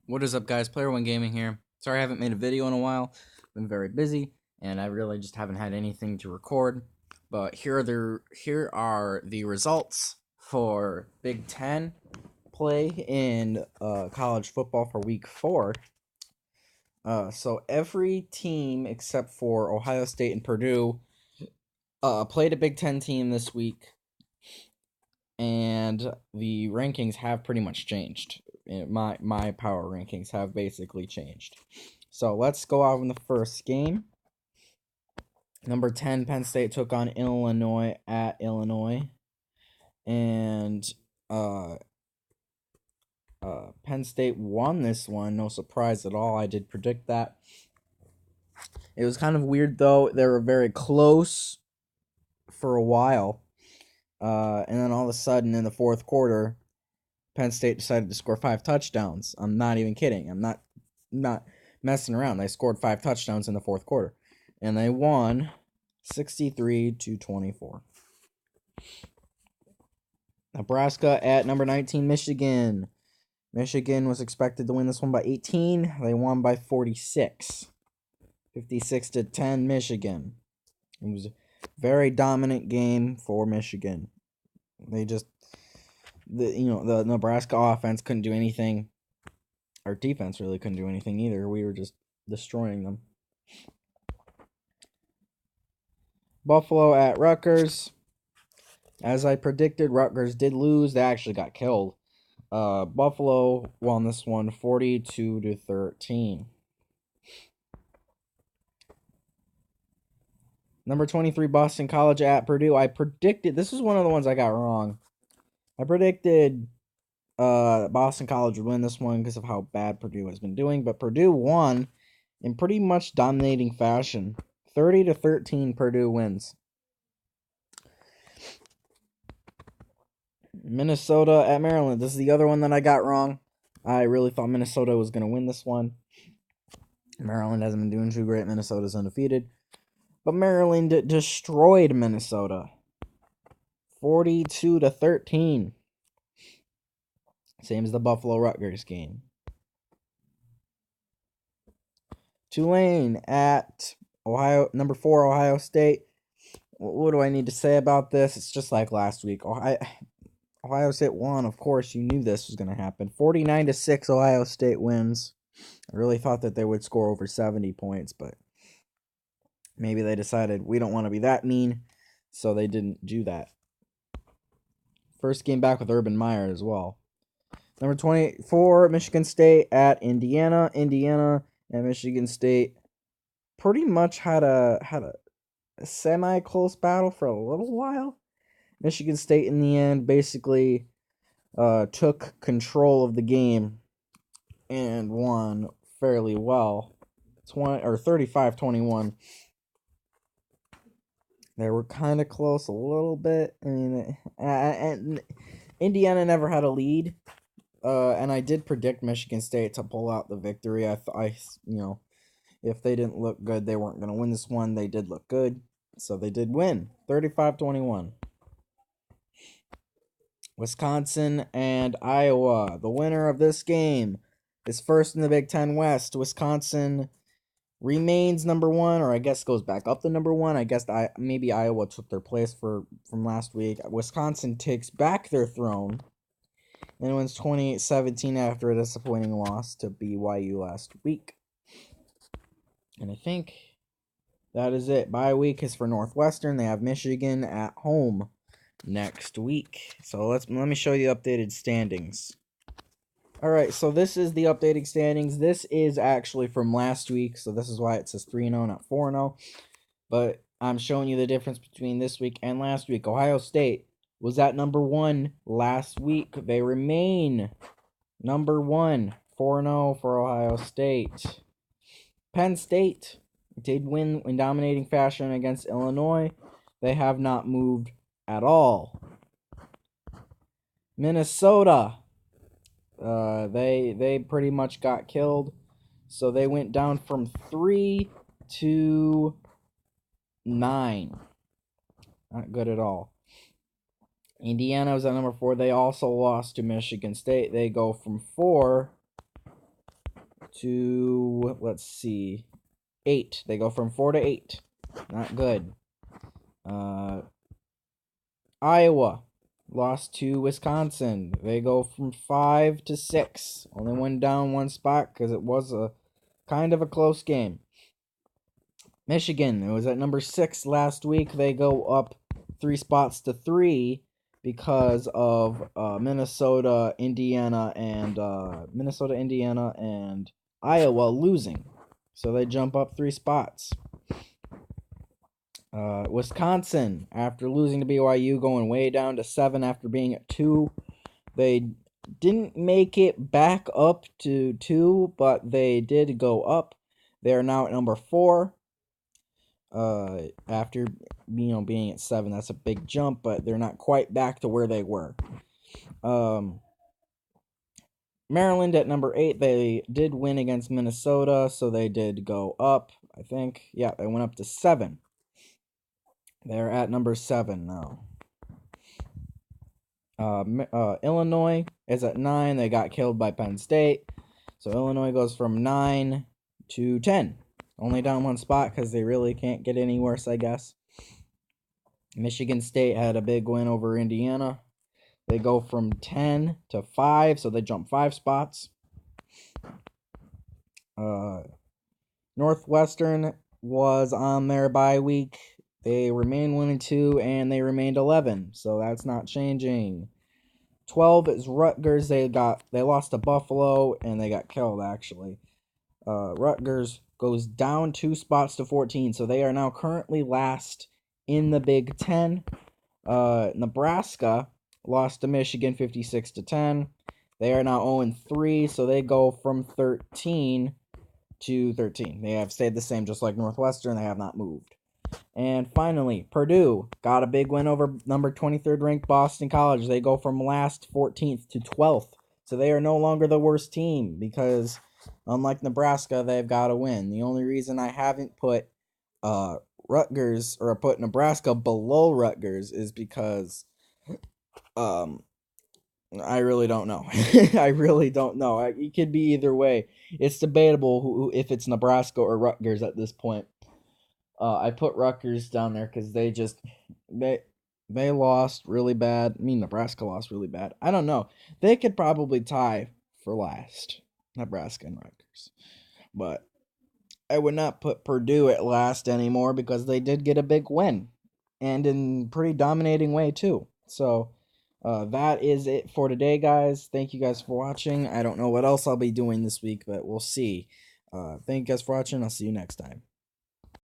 What is up, guys? Player One Gaming here. Sorry I haven't made a video in a while. Been very busy, and I really just haven't had anything to record. But here are the results for Big Ten play in college football for Week 4. So every team except for Ohio State and Purdue played a Big Ten team this week, and the rankings have pretty much changed. My power rankings have basically changed. So let's go out in the first game. Number 10, Penn State took on Illinois at Illinois. And Penn State won this one. No surprise at all. I did predict that. It was kind of weird, though. They were very close for a while. And then all of a sudden, in the fourth quarter, Penn State decided to score 5 touchdowns. I'm not even kidding. I'm not messing around. They scored 5 touchdowns in the fourth quarter, and they won 63-24. Nebraska at number 19, Michigan. Michigan was expected to win this one by 18. They won by 46. 56-10 Michigan. It was a very dominant game for Michigan. The Nebraska offense couldn't do anything. Our defense really couldn't do anything either. We were just destroying them. Buffalo at Rutgers. As I predicted, Rutgers did lose. They actually got killed. Buffalo won this one 42-13. Number 23, Boston College at Purdue. I predicted, this is one of the ones I got wrong. I predicted Boston College would win this one because of how bad Purdue has been doing, but Purdue won in pretty much dominating fashion. 30-13 Purdue wins. Minnesota at Maryland. This is the other one that I got wrong. I really thought Minnesota was going to win this one. Maryland hasn't been doing too great. Minnesota's undefeated. But Maryland destroyed Minnesota. 42-13. Same as the Buffalo-Rutgers game. Tulane at number 4, Ohio State. What do I need to say about this? It's just like last week. Ohio State won. Of course, you knew this was going to happen. 49-6, Ohio State wins. I really thought that they would score over 70 points, but maybe they decided we don't want to be that mean, so they didn't do that. First game back with Urban Meyer as well. Number 24, Michigan State at Indiana. Indiana and Michigan State pretty much had a semi-close battle for a little while. Michigan State in the end basically took control of the game and won fairly well. 35-21. They were kind of close a little bit. I mean, and Indiana never had a lead. And I did predict Michigan State to pull out the victory. If they didn't look good, they weren't going to win this one. They did look good, so they did win, 35-21. Wisconsin and Iowa. The winner of this game is first in the Big Ten West. Wisconsin remains number 1, or I guess goes back up to number 1. I guess maybe Iowa took their place from last week. Wisconsin takes back their throne and wins 28-17 after a disappointing loss to BYU last week. And I think that is it. Bye week is for Northwestern. They have Michigan at home next week. So let me show you the updated standings. All right, so this is the updated standings. This is actually from last week, so this is why it says 3-0, not 4-0. But I'm showing you the difference between this week and last week. Ohio State was at number 1 last week. They remain number 1, 4-0 for Ohio State. Penn State did win in dominating fashion against Illinois. They have not moved at all. Minnesota, they pretty much got killed, so they went down from 3 to 9. Not good at all. Indiana was at number 4. They also lost to Michigan State. They go from 4 to, let's see, 8. They go from 4 to 8. Not good. Iowa lost to Wisconsin. They go from 5 to 6. Only went down one spot because it was a kind of a close game. Michigan, it was at number 6 last week. They go up 3 spots to 3 because of Minnesota, Indiana, and Iowa losing. So they jump up 3 spots. Wisconsin, after losing to BYU, going way down to 7 after being at 2. They didn't make it back up to 2, but they did go up. They are now at number 4. After being at 7, that's a big jump, but they're not quite back to where they were. Maryland at number 8, they did win against Minnesota, so they did go up, I think. Yeah, they went up to 7. They're at number 7 now. Illinois is at 9. They got killed by Penn State. So Illinois goes from 9 to 10. Only down one spot because they really can't get any worse, I guess. Michigan State had a big win over Indiana. They go from 10 to 5, so they jump 5 spots. Northwestern was on their bye week. They remain 1-2, and they remained 11, so that's not changing. 12 is Rutgers. They lost to Buffalo, and they got killed, actually. Rutgers goes down 2 spots to 14, so they are now currently last in the Big Ten. Nebraska lost to Michigan 56 to 10. They are now 0-3, so they go from 13 to 13. They have stayed the same, just like Northwestern. They have not moved. And finally, Purdue got a big win over number 23rd ranked Boston College. They go from last 14th to 12th. So they are no longer the worst team because, unlike Nebraska, they've got to win. The only reason I haven't put Rutgers or put Nebraska below Rutgers is because I really don't know. I really don't know. It could be either way. It's debatable if it's Nebraska or Rutgers at this point. I put Rutgers down there because they lost really bad. I mean, Nebraska lost really bad. I don't know. They could probably tie for last, Nebraska and Rutgers. But I would not put Purdue at last anymore because they did get a big win. And in pretty dominating way, too. So, that is it for today, guys. Thank you guys for watching. I don't know what else I'll be doing this week, but we'll see. Thank you guys for watching. I'll see you next time.